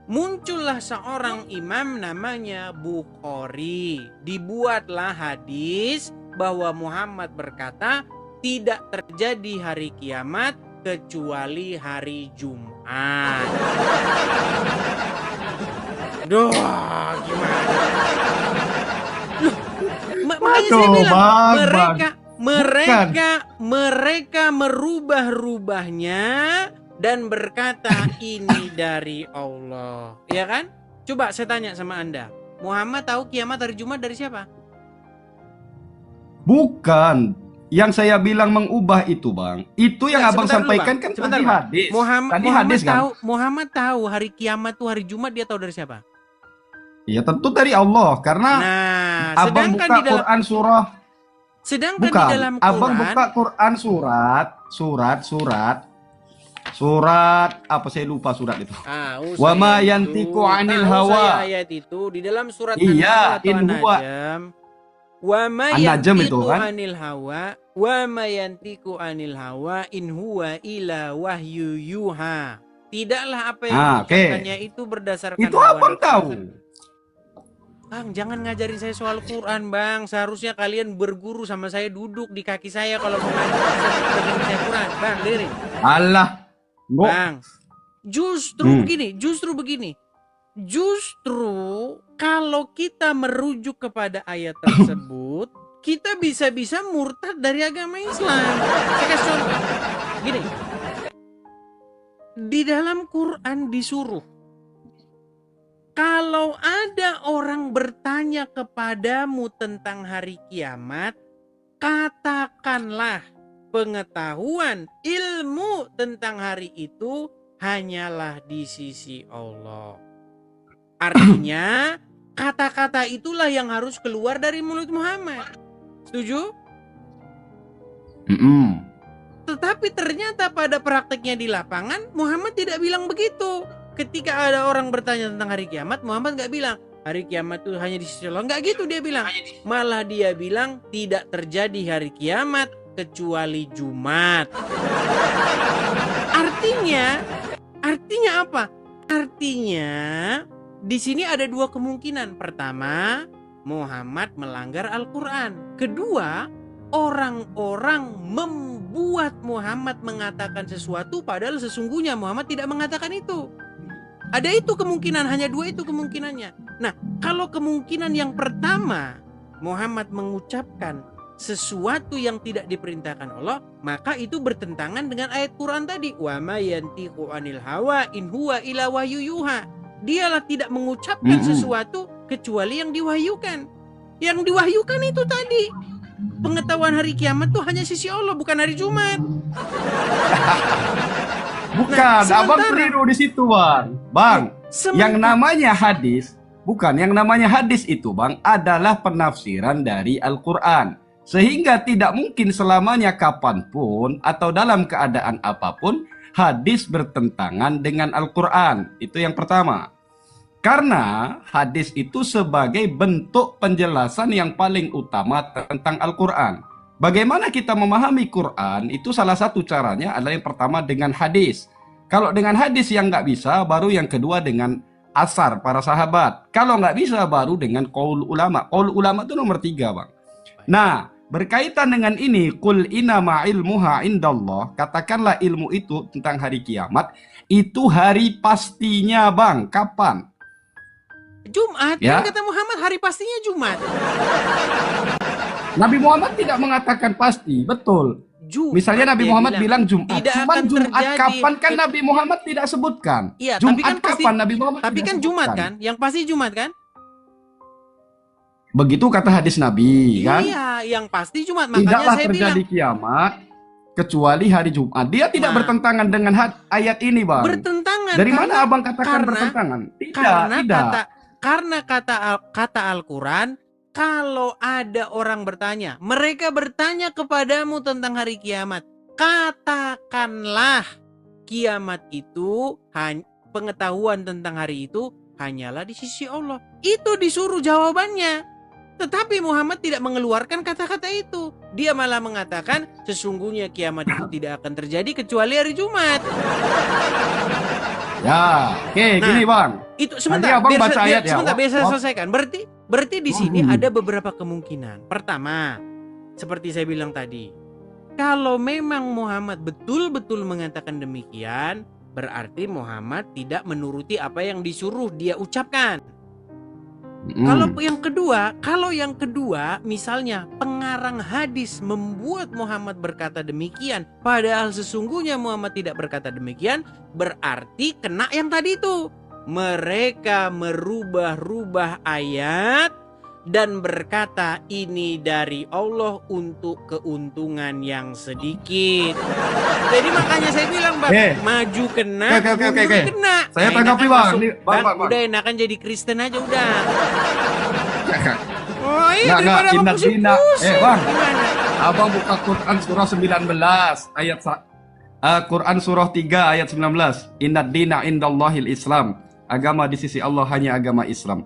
Muncullah seorang imam namanya Bukhari. Dibuatlah hadis bahwa Muhammad berkata tidak terjadi hari kiamat kecuali hari Jumat. Duh, gimana? Makanya saya bilang mereka merubah-rubahnya dan berkata ini dari Allah. Ya kan? Coba saya tanya sama Anda. Muhammad tahu kiamat hari Jumat dari siapa? Bukan. Yang saya bilang mengubah itu, Bang. Itu yang abang Sebentar dulu, sampaikan Bang. kan Sebentar, tadi Bang. hadis. Muhammad Tadi hadis kan? Muhammad tahu hari kiamat tuh hari Jumat, dia tahu dari siapa? Ya tentu dari Allah. Karena Nah, abang sedangkan buka di dalam Quran surah. sedangkan di Bukan. dalam Abang Quran buka Quran surat apa saya lupa surat itu. Wa ma yantiqu 'anil hawa. Ayat itu di dalam surat Iya, An-Nahl atau in huwa. An-Najm. Wa ma An-Najm itu yantiqu kan? 'anil hawa, wa ma yantiqu 'anil hawa in huwa ila wahyu yuha. Tidaklah apa yang diucapkannya itu berdasarkan Itu hawa abang nafsu. tahu. Bang, jangan ngajarin saya soal Quran, Bang. Seharusnya kalian berguru sama saya, duduk di kaki saya kalau mau ngajarin saya Quran. Bang, dengerin. Allah. Bang, justru begini. Justru kalau kita merujuk kepada ayat tersebut, kita bisa-bisa murtad dari agama Islam. Saya kasih contoh. Gini. Di dalam Quran disuruh, kalau ada orang bertanya kepadamu tentang hari kiamat, katakanlah pengetahuan ilmu tentang hari itu hanyalah di sisi Allah. Artinya kata-kata itulah yang harus keluar dari mulut Muhammad. Setuju? Tetapi ternyata pada prakteknya di lapangan Muhammad tidak bilang begitu. Ketika ada orang bertanya tentang hari kiamat, Muhammad nggak bilang hari kiamat itu hanya di sisi Allah. Nggak gitu dia bilang. Malah dia bilang tidak terjadi hari kiamat kecuali Jumat. Artinya apa? Artinya di sini ada dua kemungkinan. Pertama, Muhammad melanggar Al-Quran. Kedua, orang-orang membuat Muhammad mengatakan sesuatu padahal sesungguhnya Muhammad tidak mengatakan itu. Ada itu kemungkinan, hanya dua itu kemungkinannya. Nah, kalau kemungkinan yang pertama, Muhammad mengucapkan sesuatu yang tidak diperintahkan Allah, maka itu bertentangan dengan ayat Quran tadi. Wa ma yantiqu 'anil hawa in huwa illa wahyu yuha. Dialah tidak mengucapkan sesuatu kecuali yang diwahyukan. Yang diwahyukan itu tadi, pengetahuan hari kiamat tuh hanya sisi Allah, bukan hari Jumat. Bukan, abang keliru di situ, Bang. Bang, yang namanya hadis, yang namanya hadis itu, Bang, adalah penafsiran dari Al-Quran. Sehingga tidak mungkin selamanya kapanpun atau dalam keadaan apapun hadis bertentangan dengan Al-Quran. Itu yang pertama. Karena hadis itu sebagai bentuk penjelasan yang paling utama tentang Al-Quran. Bagaimana kita memahami Quran, itu salah satu caranya adalah yang pertama dengan hadis. Kalau dengan hadis yang nggak bisa, baru yang kedua dengan asar para sahabat. Kalau nggak bisa, baru dengan qaul ulama. Qaul ulama itu nomor 3, Bang. Nah, berkaitan dengan ini, qul inama ilmuha indallah, katakanlah ilmu itu tentang hari kiamat, itu hari pastinya, Bang. Kapan? Jumat, ya? Kan kata Muhammad hari pastinya Jumat. Nabi Muhammad tidak mengatakan pasti, betul. Misalnya Nabi Muhammad bilang Jumat. Cuman Jumat kapan kan Nabi Muhammad tidak sebutkan. Iya, Jumat tapi kan pasti, kapan Nabi Muhammad tapi tidak kan sebutkan. Jumat kan? Yang pasti Jumat kan? Begitu kata hadis Nabi, kan? Iya, yang pasti Jumat. Makanya Tidaklah saya terjadi bilang kiamat kecuali hari Jumat. Dia tidak bertentangan dengan ayat ini, Bang. Bertentangan. Dari mana Abang katakan bertentangan? Tidak. Karena kata Al-Quran, kalau ada orang bertanya, mereka bertanya kepadamu tentang hari kiamat, katakanlah kiamat itu, pengetahuan tentang hari itu hanyalah di sisi Allah. Itu disuruh jawabannya. Tetapi Muhammad tidak mengeluarkan kata-kata itu. Dia malah mengatakan sesungguhnya kiamat itu tidak akan terjadi kecuali hari Jumat. Ya, oke, gini Bang. Itu sebentar, biar saya selesaikan. Berarti di sini ada beberapa kemungkinan. Pertama, seperti saya bilang tadi, kalau memang Muhammad betul-betul mengatakan demikian, berarti Muhammad tidak menuruti apa yang disuruh dia ucapkan. Kalau yang kedua, misalnya pengarang hadis membuat Muhammad berkata demikian, padahal sesungguhnya Muhammad tidak berkata demikian, berarti kena yang tadi itu. Mereka merubah-rubah ayat dan berkata ini dari Allah untuk keuntungan yang sedikit. Jadi makanya saya bilang, Bang, maju kena, mundur kena. Saya tanggapi, Bang. Bang, udah enakan jadi Kristen aja udah. Oh iya, daripada Abang pusing-pusing. Bang, Abang buka Quran surah 19 ayat Quran surah 3 ayat 19. Innad dina indallahil Islam. Agama di sisi Allah hanya agama Islam.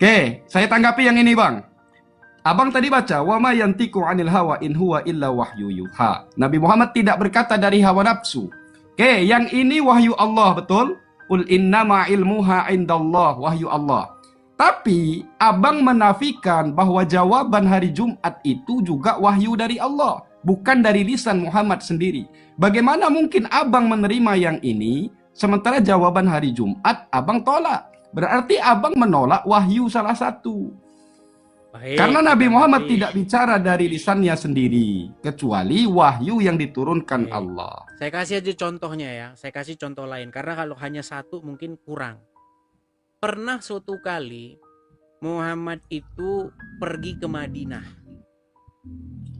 Oke, saya tanggapi yang ini, Bang. Abang tadi baca, wa ma yantiqu 'anil hawa in huwa illa wahyu yuha. Nabi Muhammad tidak berkata dari hawa nafsu. Oke, yang ini wahyu Allah, betul? Qul innama ilmuha indallah, wahyu Allah. Tapi Abang menafikan bahwa jawaban hari Jumat itu juga wahyu dari Allah, bukan dari lisan Muhammad sendiri. Bagaimana mungkin Abang menerima yang ini, sementara jawaban hari Jumat Abang tolak? Berarti Abang menolak wahyu salah satu. Baik, karena Nabi Muhammad tidak bicara dari lisannya sendiri, kecuali wahyu yang diturunkan Allah. Saya kasih aja contohnya ya, saya kasih contoh lain. Karena kalau hanya satu mungkin kurang. Pernah suatu kali Muhammad itu pergi ke Madinah.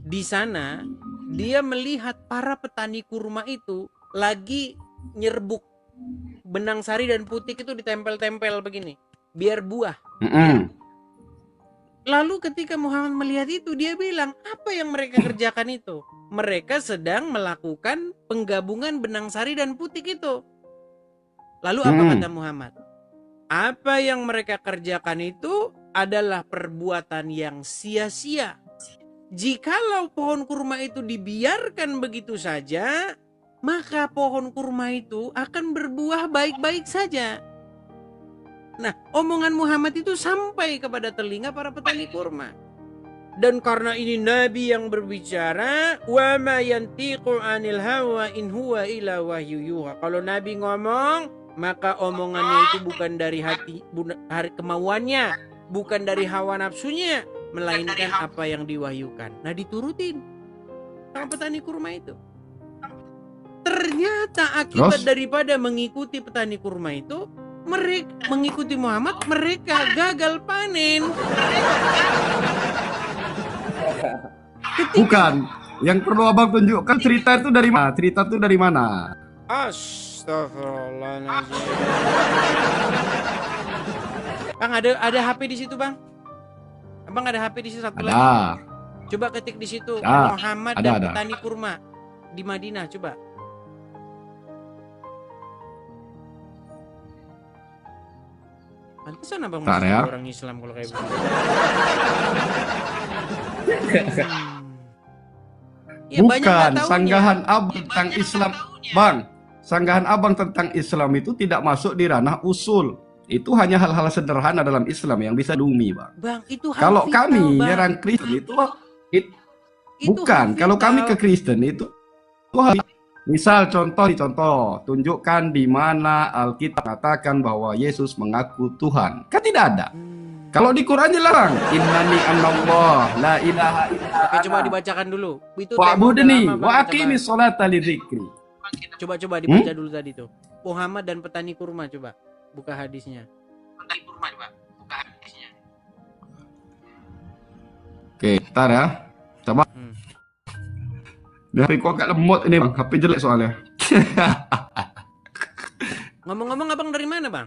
Di sana dia melihat para petani kurma itu lagi nyerbuk benang sari dan putik itu ditempel-tempel begini biar buah. Lalu ketika Muhammad melihat itu, dia bilang, apa yang mereka kerjakan itu? Mereka sedang melakukan penggabungan benang sari dan putik itu. Lalu apa kata Muhammad? Apa yang mereka kerjakan itu adalah perbuatan yang sia-sia. Jikalau pohon kurma itu dibiarkan begitu saja, maka pohon kurma itu akan berbuah baik-baik saja. Nah, omongan Muhammad itu sampai kepada telinga para petani kurma. Dan karena ini Nabi yang berbicara, wa ma yantiqu 'anil hawa in huwa illa wahyu yuha. Kalau Nabi ngomong, maka omongannya itu bukan dari hati kemauannya, bukan dari hawa nafsunya, melainkan apa yang diwahyukan. Nah, diturutin sama petani kurma itu. Ternyata akibat daripada mengikuti petani kurma itu, mereka mengikuti Muhammad, mereka gagal panen. Bukan. Yang perlu Abang tunjukkan cerita itu dari mana? Cerita itu dari mana? Astagfirullahaladzim. Bang, ada HP di situ, Bang. Abang ada HP di situ satu lagi. Coba ketik di situ Muhammad dan petani kurma di Madinah, coba. Pantesan Abang masih orang Islam kalau kayak begini. Ya, bukan, sanggahan Abang tentang Islam, Bang. Sanggahan Abang tentang Islam itu tidak masuk di ranah usul. Itu hanya hal-hal sederhana dalam Islam yang bisa dumi, Bang. Bang, itu kalau kami nyerang Kristen itu bukan. Kalau kami ke Kristen itu misal contoh, tunjukkan di mana Alkitab mengatakan bahwa Yesus mengaku Tuhan. Kan tidak ada. Kalau di Quran jelas, innani anallah la ilaha illa ana. Coba dibacakan dulu. Itu wa'budni wa aqimis sholata lidzikri. Coba dibaca dulu tadi tuh. Muhammad dan petani kurma, coba buka hadisnya. Petani kurma, coba buka hadisnya. Oke, ntar ya. Coba. HP kok agak lemot ini, Bang. HP jelek soalnya. Ngomong-ngomong, Abang dari mana, Bang?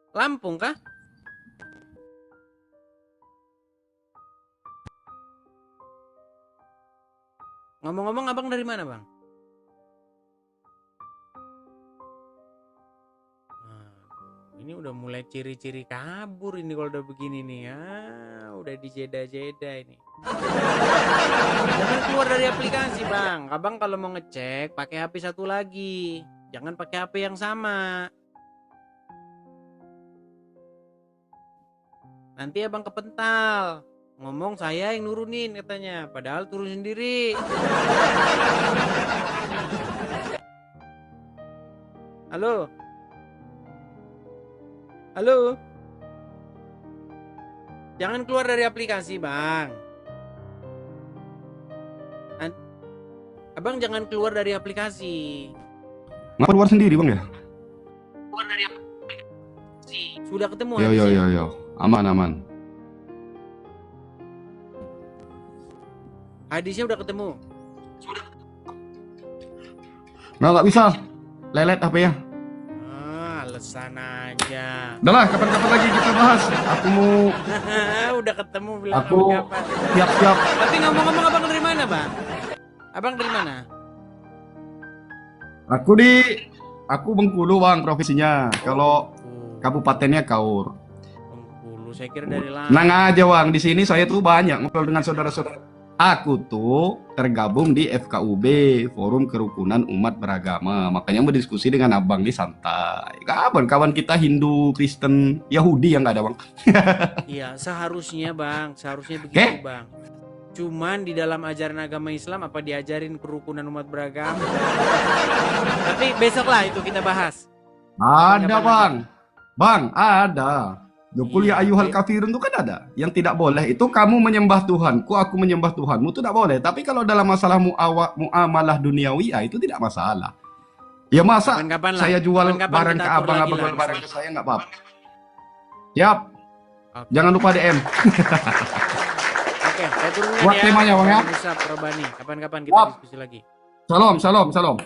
Lampung kah? Ngomong-ngomong, Abang dari mana, Bang? Ini udah mulai ciri-ciri kabur ini kalau udah begini nih. Udah dijeda-jeda ini. Jangan keluar dari aplikasi, Bang. Abang kalau mau ngecek pakai HP satu lagi. Jangan pakai HP yang sama. Nanti Abang kepental. Ngomong saya yang nurunin katanya, padahal turun sendiri. Halo? Halo? Jangan keluar dari aplikasi, Bang. Abang jangan keluar dari aplikasi. Ngapa keluar sendiri bang ya? Keluar dari aplikasi. Sudah ketemu Yo yo yo yo, aman aman. Hadisnya udah ketemu. Nggak bisa. Lelet HP-nya. Alasan aja. Udahlah, kapan-kapan lagi kita bahas. Aku mau. Udah ketemu bilang Aku kapan. siap-siap. Tapi ngomong-ngomong abang dari mana, Bang? Abang dari mana? Aku Bengkulu bang profesinya. Kalau kabupatennya Kaur. Bengkulu, saya kira dari Lampung. Tenang aja bang, di sini saya tuh banyak ngobrol dengan saudara-saudara. Aku tuh tergabung di FKUB, Forum Kerukunan Umat Beragama. Makanya mau diskusi dengan abang di santai. Kawan kita Hindu, Kristen, Yahudi yang nggak ada bang. Iya, seharusnya bang, seharusnya begitu bang. Cuman di dalam ajaran agama Islam apa diajarin kerukunan umat beragama? Tapi besok lah itu kita bahas. Ada bang, bang ada. Dukul ya Iya, ayuhal kafirun itu kan ada. Yang tidak boleh itu kamu menyembah Tuhanku, aku menyembah Tuhanmu itu tidak boleh. Tapi kalau dalam masalah muamalah duniawi itu tidak masalah. Ya masa Kapan-kapan lah. saya jual Kapan-kapan barang kita ke atur abang, lagi abang lah. jual barang ke saya nggak apa-apa. Siap. Oke. Jangan lupa DM. Oke, saya turunkan Buat ya. temanya, Bang, ya. Musa Probani. Kapan-kapan kita Wap. diskusi lagi. Salam, salam, salam.